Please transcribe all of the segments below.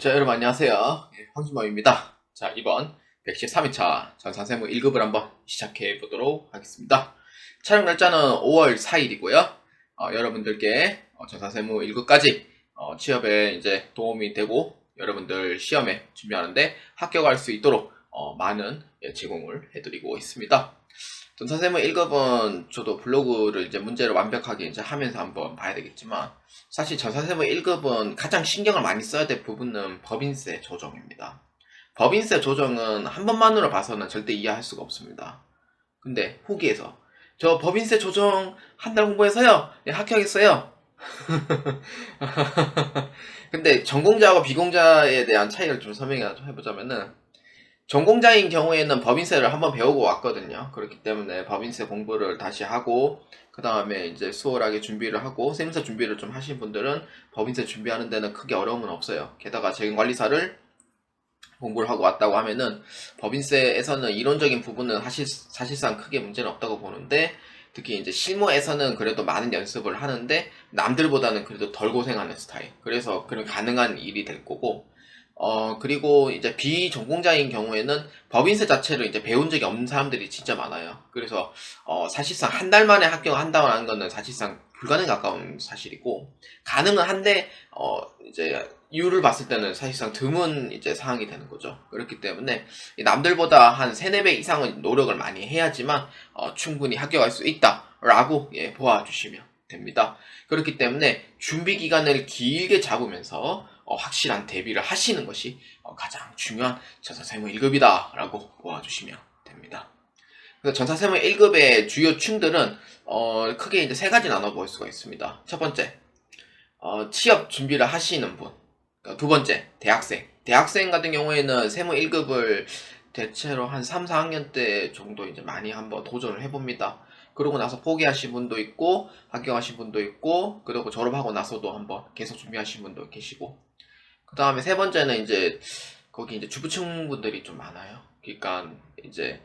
자, 여러분 안녕하세요. 황준범입니다. 자, 이번 113회차 전산세무 1급을 한번 시작해 보도록 하겠습니다. 촬영 날짜는 5월 4일이고요. 여러분들께 전산세무 1급까지 취업에 이제 도움이 되고 여러분들 시험에 준비하는데 합격할 수 있도록 많은 제공을 해드리고 있습니다. 전산세무 1급은 저도 블로그를 이제 문제를 완벽하게 이제 하면서 한번 봐야 되겠지만, 사실 전산세무 1급은 가장 신경을 많이 써야 될 부분은 법인세 조정입니다. 법인세 조정은 한 번만으로 봐서는 절대 이해할 수가 없습니다. 근데 후기에서 저 법인세 조정 한 달 공부해서요, 합격했어요. 근데 전공자하고 비공자에 대한 차이를 좀 설명해보자면은, 전공자인 경우에는 법인세를 한번 배우고 왔거든요. 그렇기 때문에 법인세 공부를 다시 하고, 그 다음에 이제 수월하게 준비를 하고, 세무사 준비를 좀 하신 분들은 법인세 준비하는 데는 크게 어려움은 없어요. 게다가 재경관리사를 공부를 하고 왔다고 하면은 법인세에서는 이론적인 부분은 사실상 크게 문제는 없다고 보는데, 특히 이제 실무에서는 그래도 많은 연습을 하는데 남들보다는 그래도 덜 고생하는 스타일. 그래서 그런 가능한 일이 될 거고, 그리고 이제 비전공자인 경우에는 법인세 자체를 이제 배운 적이 없는 사람들이 진짜 많아요. 그래서, 사실상 한 달 만에 합격한다는 거는 사실상 불가능 가까운 사실이고, 가능은 한데, 이제, 이유를 봤을 때는 사실상 드문 이제 상황이 되는 거죠. 그렇기 때문에, 남들보다 한 3, 4배 이상은 노력을 많이 해야지만, 충분히 합격할 수 있다라고, 보아주시면 됩니다. 그렇기 때문에, 준비 기간을 길게 잡으면서, 확실한 대비를 하시는 것이 가장 중요한 전산세무 1급이다 라고 보아주시면 됩니다. 그래서 전산세무 1급의 주요 층들은 크게 이제 3가지 나눠볼 수가 있습니다. 첫 번째, 취업 준비를 하시는 분. 두 번째, 대학생 같은 경우에는 세무 1급을 대체로 한 3, 4학년 때 정도 이제 많이 한번 도전을 해봅니다. 그러고 나서 포기하신 분도 있고, 합격하신 분도 있고, 그리고 졸업하고 나서도 한번 계속 준비하신 분도 계시고, 그 다음에 세 번째는 이제 거기 이제 주부층 분들이 좀 많아요. 그러니까 이제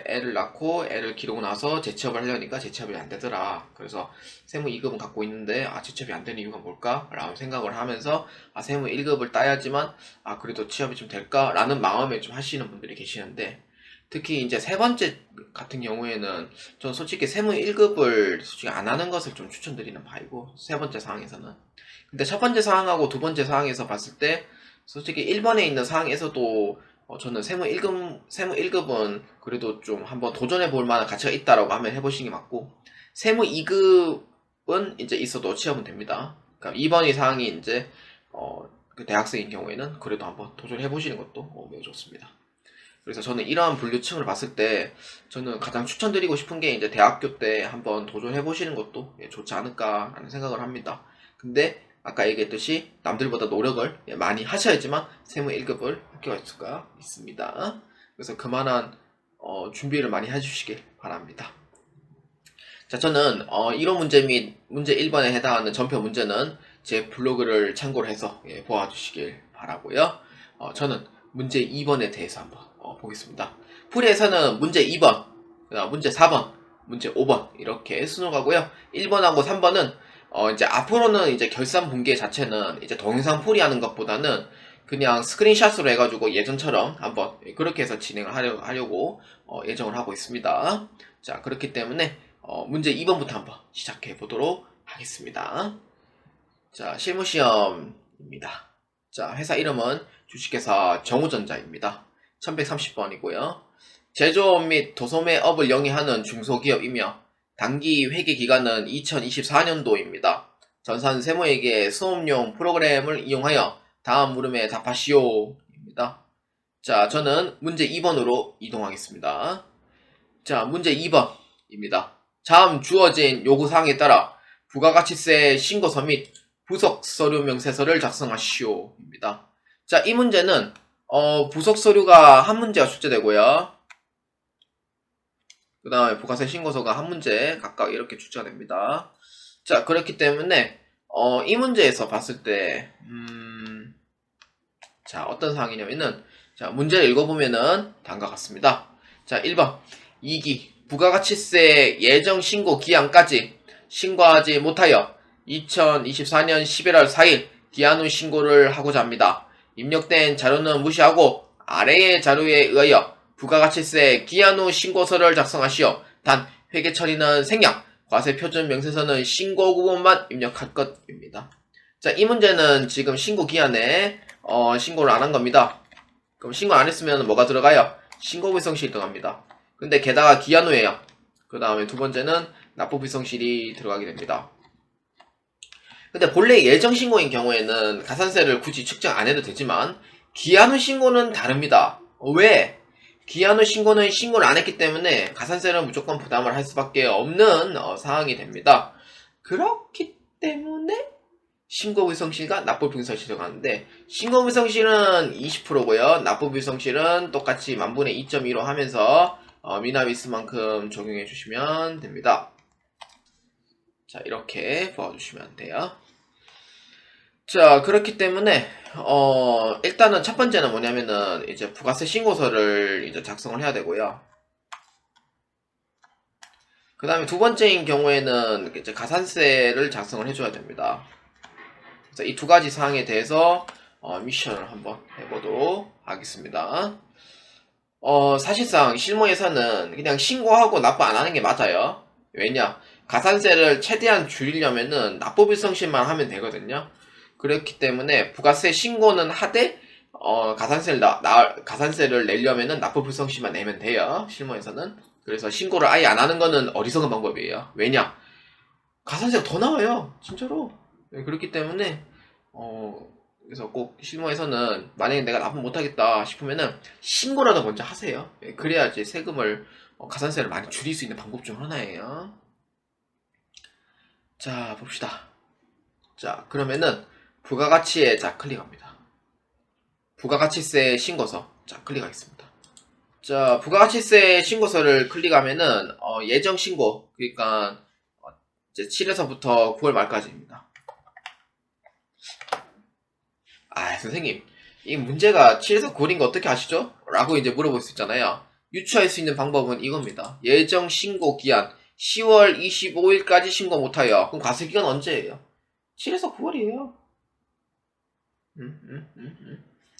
애를 낳고 애를 기르고 나서 재취업을 하려니까 재취업이 안 되더라. 그래서 세무 2급은 갖고 있는데 재취업이 안 되는 이유가 뭘까? 라고 생각을 하면서 세무 1급을 따야지만 그래도 취업이 좀 될까? 라는 마음에 좀 하시는 분들이 계시는데, 특히 이제 세 번째 같은 경우에는 저는 솔직히 세무 1급을 솔직히 안 하는 것을 좀 추천드리는 바이고, 세 번째 상황에서는. 근데 첫 번째 상황하고 두 번째 상황에서 봤을 때 솔직히 1번에 있는 상황에서도 저는 세무 1급은 그래도 좀 한번 도전해 볼 만한 가치가 있다라고 하면 해보시는 게 맞고, 세무 2급은 이제 있어도 취업은 됩니다. 그러니까 2번의 상황이 이제 그 대학생인 경우에는 그래도 한번 도전해 보시는 것도 매우 좋습니다. 그래서 저는 이러한 분류층을 봤을 때 저는 가장 추천드리고 싶은 게 이제 대학교 때 한번 도전해 보시는 것도 좋지 않을까라는 생각을 합니다. 근데 아까 얘기했듯이 남들보다 노력을 많이 하셔야지만 세무 1급을 합격할 수가 있습니다. 그래서 그만한 준비를 많이 해주시길 바랍니다. 자, 저는 이론 문제 및 문제 1번에 해당하는 전표 문제는 제 블로그를 참고로 해서 보아주시길 바라고요. 저는 문제 2번에 대해서 한번 보겠습니다. 풀이에서는 문제 2번, 문제 4번, 문제 5번 이렇게 순으로가고요. 1번하고 3번은 이제 앞으로는 이제 결산 분계 자체는 이제 동영상 풀이하는 것보다는 그냥 스크린샷으로 해가지고 예전처럼 한번 그렇게 해서 진행을 하려고 예정을 하고 있습니다. 자, 그렇기 때문에 문제 2번부터 한번 시작해 보도록 하겠습니다. 자, 실무시험입니다. 자, 회사 이름은 주식회사 정우전자입니다. 1130번이고요. 제조업 및 도소매업을 영위하는 중소기업이며 단기 회계기간은 2024년도입니다. 전산세무에게 수업용 프로그램을 이용하여 다음 물음에 답하시오입니다. 자, 저는 문제 2번으로 이동하겠습니다. 자, 문제 2번입니다. 다음 주어진 요구사항에 따라 부가가치세 신고서 및 부속서류 명세서를 작성하시오입니다. 자, 이 문제는 부속서류가 한 문제가 출제되고요. 그 다음에 부가세 신고서가 한 문제 각각 이렇게 출제가 됩니다. 자, 그렇기 때문에 이 문제에서 봤을 때 자, 어떤 사항이냐면은, 자, 문제를 읽어보면은 다음과 같습니다. 자, 1번 2기 부가가치세 예정 신고 기한까지 신고하지 못하여 2024년 11월 4일 기한 후 신고를 하고자 합니다. 입력된 자료는 무시하고 아래의 자료에 의하여 부가가치세 기한 후 신고서를 작성하시오. 단 회계 처리는 생략, 과세 표준 명세서는 신고 구분만 입력할 것입니다. 자, 이 문제는 지금 신고 기한에 신고를 안 한 겁니다. 그럼 신고 안 했으면 뭐가 들어가요? 신고 불성실이 들어갑니다. 근데 게다가 기한 후에요. 그 다음에 두 번째는 납부 불성실이 들어가게 됩니다. 근데 본래 예정 신고인 경우에는 가산세를 굳이 측정 안 해도 되지만 기한 후 신고는 다릅니다. 왜? 기한 후 신고는 신고를 안 했기 때문에 가산세를 무조건 부담을 할 수밖에 없는 상황이 됩니다. 그렇기 때문에 신고불성실과 납부불성실이 들어가는데 신고불성실은 20%고요. 납부불성실은 똑같이 만분의 2.25 하면서 미납이스만큼 적용해 주시면 됩니다. 자, 이렇게 보아주시면 돼요. 자, 그렇기 때문에 일단은 첫 번째는 뭐냐면은 이제 부가세 신고서를 이제 작성을 해야 되고요. 그 다음에 두 번째인 경우에는 이제 가산세를 작성을 해줘야 됩니다. 그래서 이 두 가지 사항에 대해서 미션을 한번 해보도록 하겠습니다. 사실상 실무에서는 그냥 신고하고 납부 안 하는 게 맞아요. 왜냐? 가산세를 최대한 줄이려면은 납부불성실만 하면 되거든요. 그렇기 때문에 부가세 신고는 하되 가산세를 내려면은 납부불성실만 내면 돼요. 실무에서는. 그래서 신고를 아예 안 하는 거는 어리석은 방법이에요. 왜냐? 가산세가 더 나와요. 진짜로. 네, 그렇기 때문에 그래서 꼭 실무에서는 만약에 내가 납부 못하겠다 싶으면은 신고라도 먼저 하세요. 네, 그래야지 세금을 가산세를 많이 줄일 수 있는 방법 중 하나예요. 자, 봅시다. 자, 그러면은 부가가치에 자 클릭합니다. 부가가치세 신고서 자 클릭하겠습니다. 자, 부가가치세 신고서를 클릭하면은 예정 신고 그러니까 이제 7에서부터 9월 말까지입니다. 선생님, 이 문제가 7에서 9월인 거 어떻게 아시죠? 라고 이제 물어볼 수 있잖아요. 유추할 수 있는 방법은 이겁니다. 예정 신고 기한 10월 25일까지 신고 못하여. 그럼 과세 기간 언제예요? 7에서 9월이에요.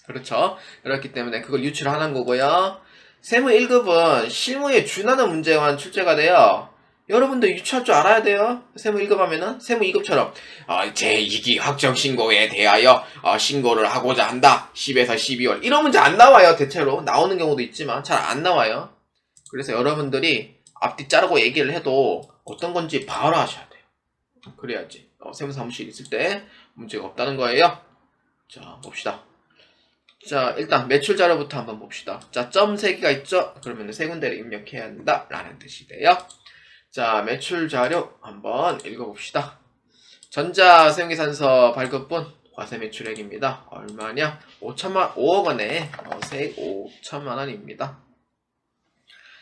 그렇죠. 그렇기 때문에 그걸 유출하는 거고요. 세무 1급은 실무에 준하는 문제만 출제가 돼요. 여러분들 유추할 줄 알아야 돼요. 세무 1급 하면은 세무 2급처럼 제2기 확정 신고에 대하여 신고를 하고자 한다. 10에서 12월 이런 문제 안 나와요. 대체로 나오는 경우도 있지만 잘 안 나와요. 그래서 여러분들이 앞뒤 자르고 얘기를 해도 어떤 건지 바로 하셔야 돼요. 그래야지 세무사무실 있을 때 문제가 없다는 거예요. 자, 봅시다. 자, 일단 매출 자료부터 한번 봅시다. 자, 점 3개가 있죠? 그러면 세 군데를 입력해야 한다 라는 뜻이 돼요. 자, 매출 자료 한번 읽어봅시다. 전자 세무계산서 발급분 과세 매출액입니다. 얼마냐? 5억 원에 세액 5천만 원입니다.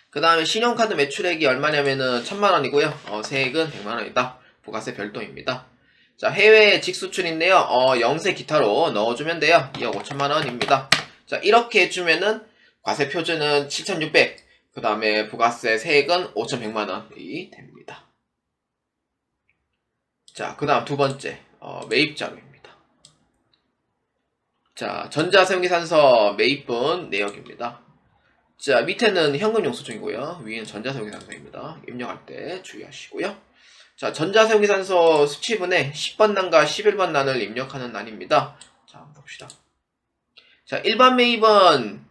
그 다음에 신용카드 매출액이 얼마냐면은 1,000만 원이고요. 세액은 100만 원이다. 부가세 별도입니다. 자, 해외 직수출인데요. 영세 기타로 넣어주면 돼요. 2억 5천만 원입니다. 자, 이렇게 해주면은 과세 표준은 7,600. 그 다음에 부가세 세액은 5,100만 원이 됩니다. 자, 그 다음 두 번째 매입 자료입니다. 자, 전자세무계산서 매입분 내역입니다. 자, 밑에는 현금 영수증이고요. 위에는 전자세무계산서입니다. 입력할 때 주의하시고요. 자, 전자세무계산서 수취분에 10번 난과 11번 난을 입력하는 난입니다. 자, 한번 봅시다. 자, 일반 매입은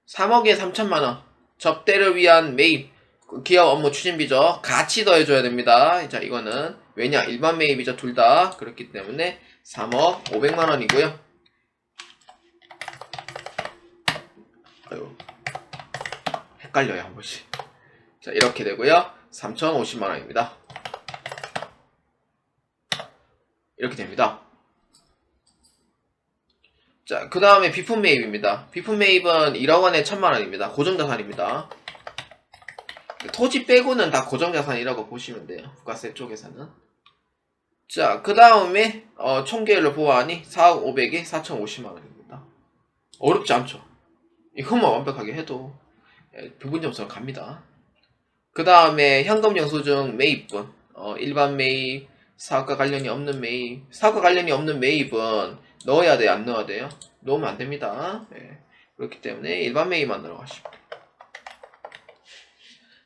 3억에 3천만 원. 접대를 위한 매입. 기업 업무 추진비죠. 같이 더해줘야 됩니다. 자, 이거는 왜냐? 일반 매입이죠. 둘 다. 그렇기 때문에 3억 500만 원이고요. 아유, 헷갈려요, 한 번씩. 자, 이렇게 되고요. 3,050만 원입니다. 이렇게 됩니다. 자, 그 다음에 비품 매입입니다. 비품 매입은 1억 원에 1,000만 원입니다. 고정자산입니다. 토지 빼고는 다 고정자산이라고 보시면 돼요. 부가세 쪽에서는. 자, 그 다음에 총계율로 보아하니 4억 500에 4,050만 원입니다. 어렵지 않죠? 이것만 완벽하게 해도 부분점수로 갑니다. 그 다음에 현금 영수증 매입분 일반 매입 사업과 관련이 없는 매입. 사업과 관련이 없는 매입은 넣어야 돼요? 안 넣어야 돼요? 넣으면 안 됩니다. 예. 그렇기 때문에 일반 매입만 들어가시고.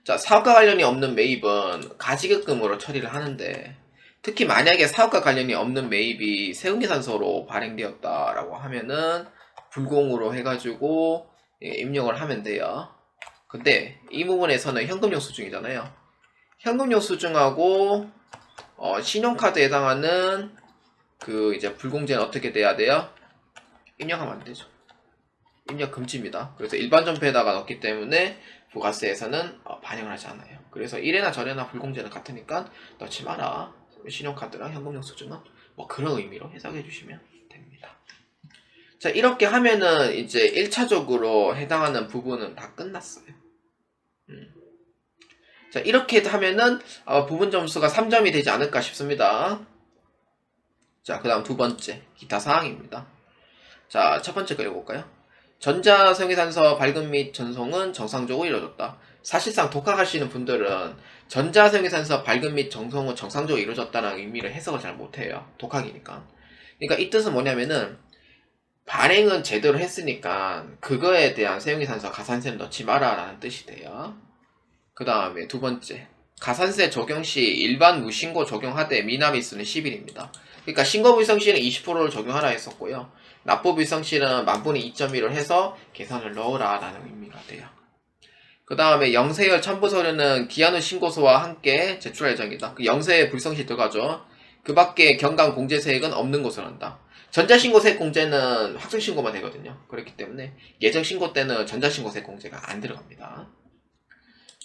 자, 사업과 관련이 없는 매입은 가지급금으로 처리를 하는데, 특히 만약에 사업과 관련이 없는 매입이 세금계산서로 발행되었다라고 하면은 불공으로 해가지고 입력을 하면 돼요. 근데 이 부분에서는 현금용 수증이잖아요. 현금용 수증하고 신용카드에 해당하는 그 이제 불공제는 어떻게 돼야 돼요? 입력하면 안 되죠. 입력 금지입니다. 그래서 일반 전표에다가 넣기 때문에 부가세에서는 반영을 하지 않아요. 그래서 1회나 전회나 불공제는 같으니까 넣지 마라. 신용카드랑 현금용 수준은 뭐 그런 의미로 해석해 주시면 됩니다. 자, 이렇게 하면은 이제 1차적으로 해당하는 부분은 다 끝났어요. 자, 이렇게 하면은 부분 점수가 3점이 되지 않을까 싶습니다. 자, 그 다음 두 번째 기타 사항입니다. 자, 첫 번째 거 읽어볼까요? 전자생계산서 발급 및 전송은 정상적으로 이루어졌다. 사실상 독학하시는 분들은 전자생계산서 발급 및 전송은 정상적으로 이루어졌다는 의미를 해석을 잘 못해요. 독학이니까. 그러니까 이 뜻은 뭐냐면은 발행은 제대로 했으니까 그거에 대한 세용계산서 가산세는 넣지 마라 라는 뜻이 돼요. 그 다음에 두 번째, 가산세 적용 시 일반 무신고 적용하되 미납일수는 10일입니다. 그러니까 신고불성 시는 20%를 적용하라 했었고요. 납부불성 시는 만분의 2.1을 해서 계산을 넣으라 라는 의미가 돼요. 그 다음에 영세열 첨부서류는 기한 후 신고서와 함께 제출할 예정이다. 그 영세 불성시 들어가죠. 그 밖에 경감 공제세액은 없는 것으로 한다. 전자신고세액 공제는 확정신고만 되거든요. 그렇기 때문에 예정신고 때는 전자신고세액 공제가 안 들어갑니다.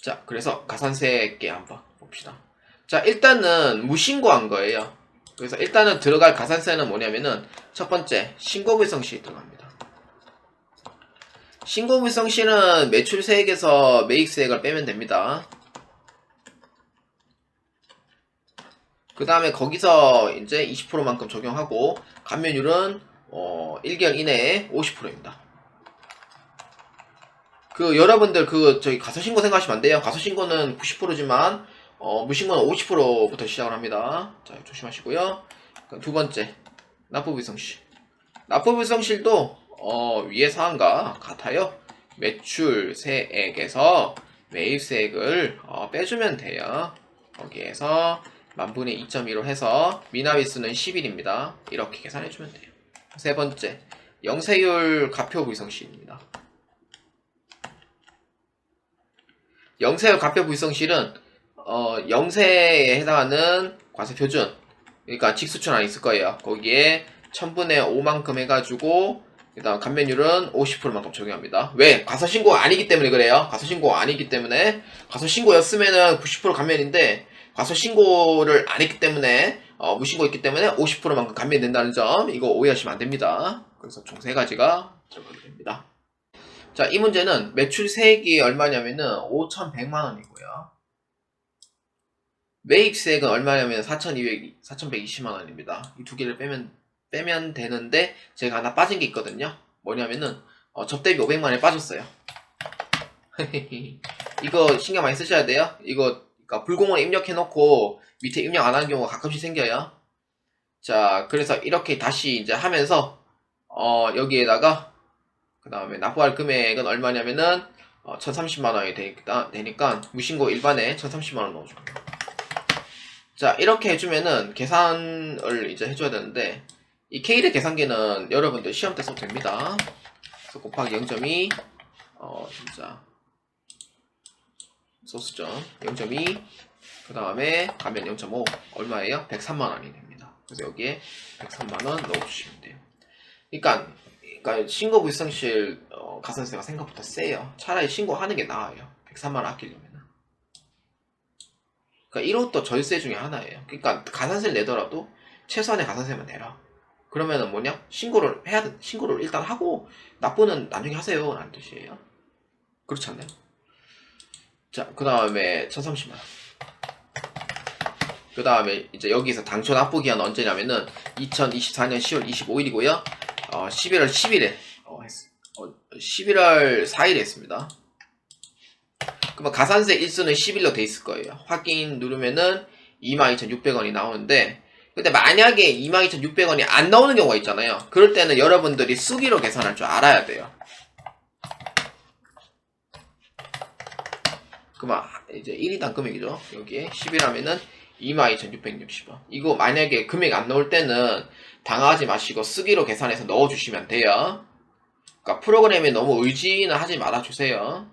자, 그래서 가산세액계 한번 봅시다. 자, 일단은 무신고한 거예요. 그래서 일단은 들어갈 가산세는 뭐냐면은 첫 번째 신고불성시 들어갑니다. 신고불성시는 매출세액에서 매입세액을 빼면 됩니다. 그 다음에 거기서 이제 20%만큼 적용하고 감면율은 1개월 이내에 50%입니다. 그 여러분들 저기 가소신고 생각하시면 안 돼요. 가소신고는 90%지만 무신고는 50%부터 시작을 합니다. 자, 조심하시고요. 두 번째 납부불성실. 납부불성실도 위의 사항과 같아요. 매출세액에서 매입세액을 빼주면 돼요. 거기에서 만분의 2.2로 해서 미납일수는 10일입니다. 이렇게 계산해주면 돼요. 세 번째 영세율 가표불성실입니다. 영세율 가표불성실은 영세에 해당하는 과세표준, 그러니까 직수춘 있을 거예요. 거기에 1000분의 5만큼 해가지고 그 다음 감면율은 50%만큼 적용합니다. 왜? 가소신고가 아니기 때문에 그래요. 가소신고가 아니기 때문에. 가소신고였으면은 90% 감면인데 가소신고를 안 했기 때문에 무신고였기 때문에 50%만큼 감면된다는 점, 이거 오해하시면 안 됩니다. 그래서 총 세 가지가 들어가게 됩니다. 자, 이 문제는 매출세액이 얼마냐면은 5,100만 원이고요. 매입세액은 얼마냐면 4,120만 원입니다. 이 두 개를 빼면 되는데 제가 하나 빠진 게 있거든요. 뭐냐면은 접대비 500만 원이 빠졌어요. 이거 신경 많이 쓰셔야 돼요. 이거 그러니까 불공원에 입력해 놓고 밑에 입력 안 하는 경우가 가끔씩 생겨요. 자, 그래서 이렇게 다시 이제 하면서 여기에다가 그 다음에 납부할 금액은 얼마냐면은 1,030만 원이 되니까 무신고 일반에 1,030만 원 넣어줍니다. 자, 이렇게 해주면은 계산을 이제 해줘야 되는데 이 K의 계산기는 여러분들 시험 때 써도 됩니다. 그래서 곱하기 0.2 진짜 소수점 0.2 그 다음에 가면 0.5 얼마예요? 103만 원이 됩니다. 그래서 여기에 103만 원 넣어주시면 돼요. 그러니까 신고불성실 가산세가 생각보다 세요. 차라리 신고하는 게 나아요. 103만 원 아끼려면. 그러니까 이것도 절세 중에 하나예요. 그러니까 가산세를 내더라도 최소한의 가산세만 내라. 그러면은 뭐냐? 신고를 일단 하고 납부는 나중에 하세요 라는 뜻이에요. 그렇지 않나요? 자, 그 다음에 1,030만 원. 그 다음에 이제 여기서 당초 납부 기한 언제냐면은 2024년 10월 25일이고요. 11월 10일에 11월 4일에 했습니다. 그러면 가산세 일수는 10일로 돼 있을 거예요. 확인 누르면은 22,600원이 나오는데, 근데 만약에 22,600원이 안 나오는 경우가 있잖아요. 그럴 때는 여러분들이 수기로 계산할 줄 알아야 돼요. 그만 이제 1인당 금액이죠. 여기에 10이라면은 22,660원. 이거 만약에 금액 안 나올 때는 당하지 마시고 쓰기로 계산해서 넣어주시면 돼요. 그러니까 프로그램에 너무 의지는 하지 말아주세요.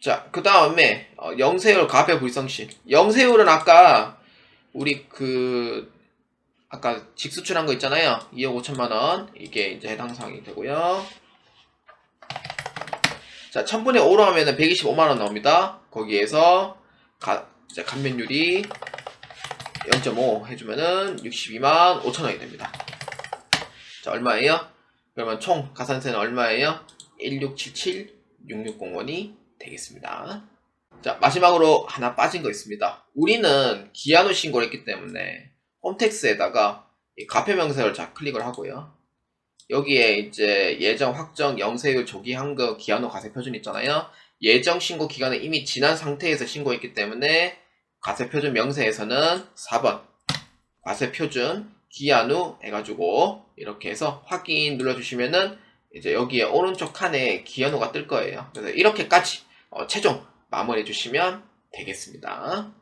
자, 그 다음에 영세율 가배 불성실. 영세율은 아까 우리 아까 직수출한 거 있잖아요. 2억 5천만원. 이게 이제 해당 사항이 되고요. 자, 1000분의 5로 하면은 125만원 나옵니다. 거기에서 이제 감면율이 0.5 해주면은 62만 5천원이 됩니다. 자, 얼마예요? 그러면 총 가산세는 얼마예요? 1677660원이 되겠습니다. 자, 마지막으로 하나 빠진 거 있습니다. 우리는 기한후 신고를 했기 때문에 홈택스에다가 이 가표명세를 클릭을 하고요. 여기에 이제 예정 확정 영세율 조기 환급 기한후 과세 표준 있잖아요. 예정 신고 기간은 이미 지난 상태에서 신고했기 때문에 과세 표준 명세에서는 4번 과세 표준 기한후 해가지고 이렇게 해서 확인 눌러주시면은 이제 여기에 오른쪽 칸에 기한후가 뜰 거예요. 그래서 이렇게까지 최종 마무리해 주시면 되겠습니다.